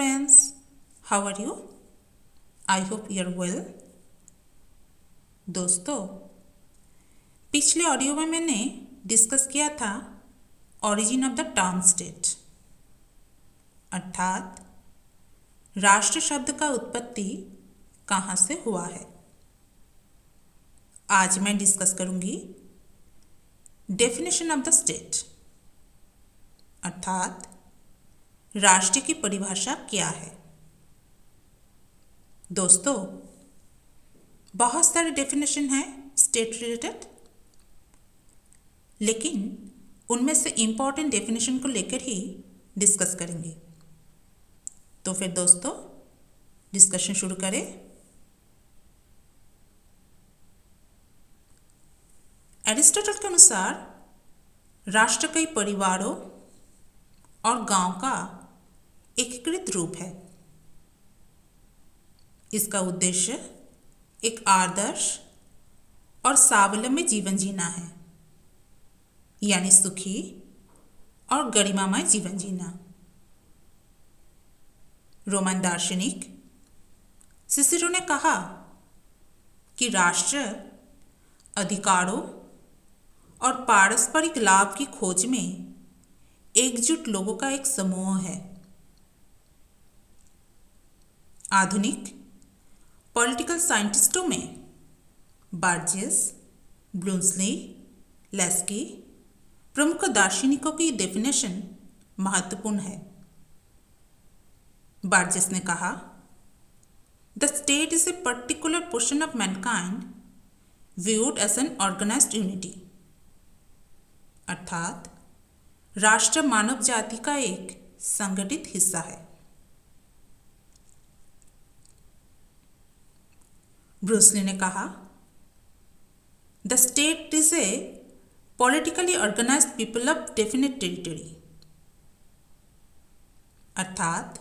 friends, how are you? I hope you are well. दोस्तों, पिछले audio में मैंने डिस्कस किया था origin of the term state, अर्थात राष्ट्र शब्द का उत्पत्ति कहाँ से हुआ है। आज मैं डिस्कस करूंगी डेफिनेशन ऑफ द स्टेट, अर्थात राष्ट्र की परिभाषा क्या है। दोस्तों, बहुत सारे डेफिनेशन हैं स्टेट रिलेटेड, लेकिन उनमें से इम्पॉर्टेंट डेफिनेशन को लेकर ही डिस्कस करेंगे। तो फिर दोस्तों, डिस्कशन शुरू करें। एरिस्टोटल के अनुसार राष्ट्र कई परिवारों और गांव का एकीकृत रूप है। इसका उद्देश्य एक आदर्श और स्वावलंबी जीवन जीना है, यानी सुखी और गरिमामय जीवन जीना। रोमन दार्शनिक सिसिरो ने कहा कि राष्ट्र अधिकारों और पारस्परिक लाभ की खोज में एकजुट लोगों का एक समूह है। आधुनिक पॉलिटिकल साइंटिस्टों में बार्जेस, ब्लूमस्ली, लेस्की प्रमुख दार्शनिकों की डेफिनेशन महत्वपूर्ण है। बार्जेस ने कहा, the state is a particular portion of Mankind viewed as an organized unity, अर्थात राष्ट्र मानव जाति का एक संगठित हिस्सा है। ब्रूस ली ने कहा, the state is a politically organized people of definite territory, अर्थात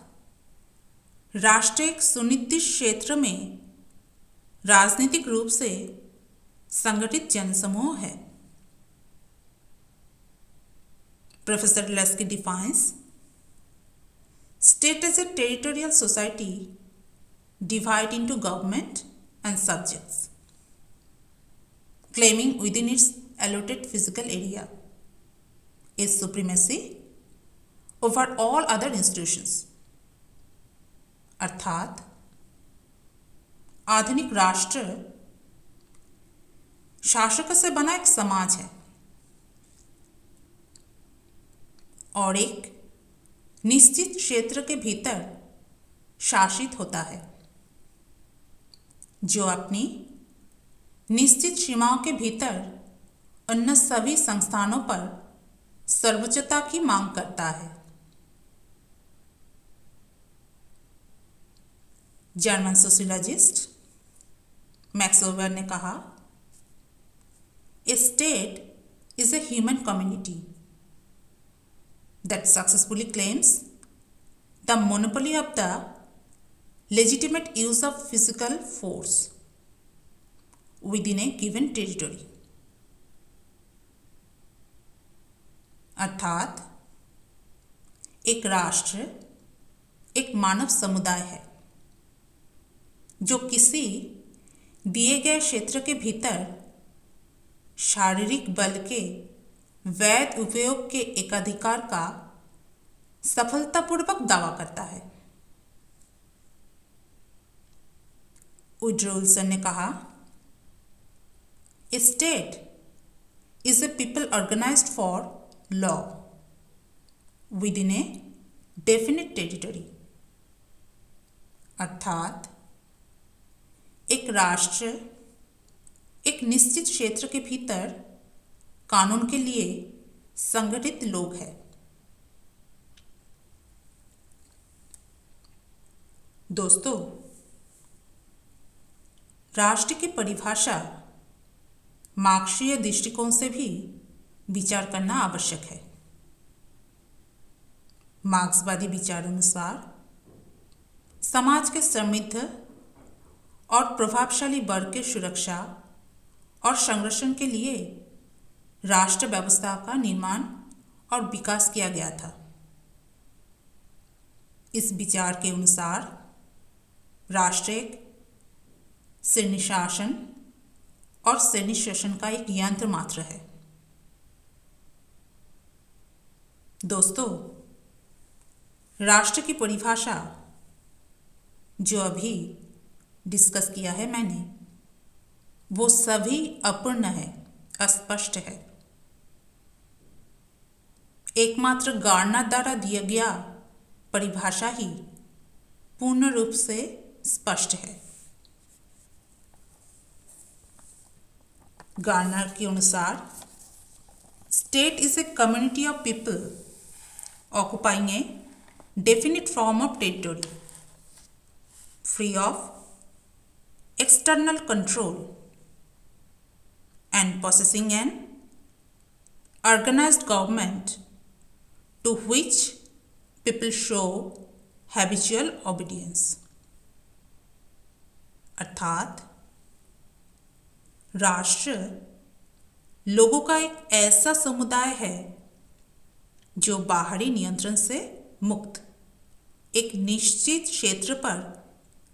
राष्ट्र एक सुनिश्चित क्षेत्र में राजनीतिक रूप से संगठित जनसमूह है। Professor Laski defines state as a territorial society divide into government and subjects, claiming within its allotted physical area its supremacy over all other institutions, अर्थात आधुनिक राष्ट्र शासकों से बना एक समाज है और एक निश्चित क्षेत्र के भीतर शासित होता है, जो अपनी निश्चित सीमाओं के भीतर अन्य सभी संस्थानों पर सर्वोच्चता की मांग करता है। जर्मन सोशियोलॉजिस्ट मैक्स वेबर ने कहा, a state is a human community that successfully claims the monopoly of the legitimate use of physical force within a given territory, अर्थात एक राष्ट्र एक मानव समुदाय है जो किसी दिए गए क्षेत्र के भीतर शारीरिक बल के वैध उपयोग के एकाधिकार का सफलतापूर्वक दावा करता है। वुड्रो विल्सन ने कहा, a state is a people organised for law within a definite territory, अर्थात एक राष्ट्र एक निश्चित क्षेत्र के भीतर कानून के लिए संगठित लोग हैं। दोस्तों, राष्ट्र की परिभाषा मार्क्सीय दृष्टिकोण से भी विचार करना आवश्यक है। मार्क्सवादी विचारानुसार समाज के समृद्ध और प्रभावशाली वर्ग के सुरक्षा और संरक्षण के लिए राष्ट्र व्यवस्था का निर्माण और विकास किया गया था। इस विचार के अनुसार राष्ट्र एक सैन्य शासन और सैन्य शोषण का एक यंत्र मात्र है। दोस्तों, राष्ट्र की परिभाषा जो अभी डिस्कस किया है मैंने, वो सभी अपूर्ण है, अस्पष्ट है। एकमात्र गार्नर द्वारा दिया गया परिभाषा ही पूर्ण रूप से स्पष्ट है। गार्नर के अनुसार state is a community of people occupying A definite form of territory free of external control and possessing an organized government to which people show habitual obedience। अर्थात राष्ट्र लोगों का एक ऐसा समुदाय है जो बाहरी नियंत्रण से मुक्त एक निश्चित क्षेत्र पर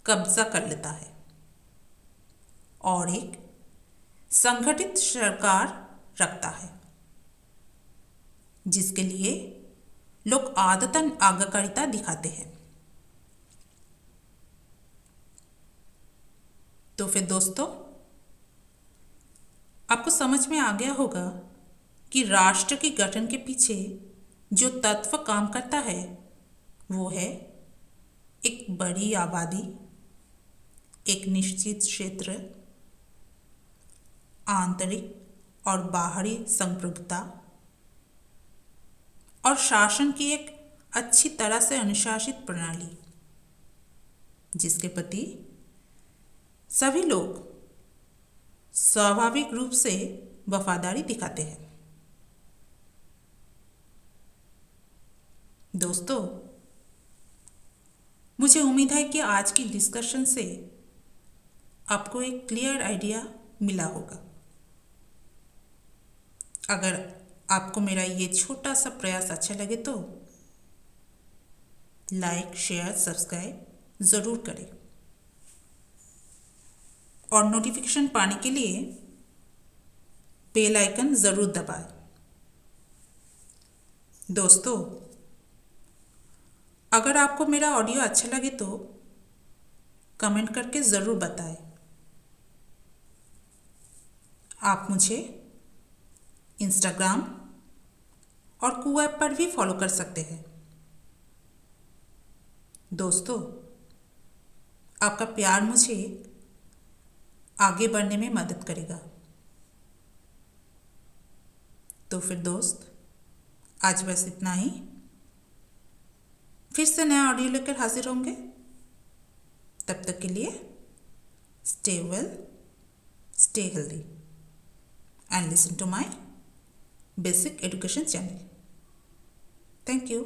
कब्जा कर लेता है और एक संगठित सरकार रखता है, जिसके लिए लोग आदतन आज्ञाकारिता दिखाते हैं। तो फिर दोस्तों, आपको समझ में आ गया होगा कि राष्ट्र के गठन के पीछे जो तत्व काम करता है वो है एक बड़ी आबादी, एक निश्चित क्षेत्र, आंतरिक और बाहरी संप्रभुता और शासन की एक अच्छी तरह से अनुशासित प्रणाली, जिसके प्रति सभी लोग स्वाभाविक रूप से वफादारी दिखाते हैं। दोस्तों, मुझे उम्मीद है कि आज की डिस्कशन से आपको एक क्लियर आइडिया मिला होगा। अगर आपको मेरा ये छोटा सा प्रयास अच्छा लगे तो लाइक, शेयर, सब्सक्राइब ज़रूर करें और नोटिफिकेशन पाने के लिए बेल आइकन ज़रूर दबाएं। दोस्तों, अगर आपको मेरा ऑडियो अच्छा लगे तो कमेंट करके ज़रूर बताएं। आप मुझे इंस्टाग्राम और कू ऐप पर भी फॉलो कर सकते हैं। दोस्तों, आपका प्यार मुझे आगे बढ़ने में मदद करेगा। तो फिर दोस्त, आज बस इतना ही। फिर से नया ऑडियो लेकर हाजिर होंगे। तब तक के लिए stay well, stay healthy and listen to my basic education channel. Thank you.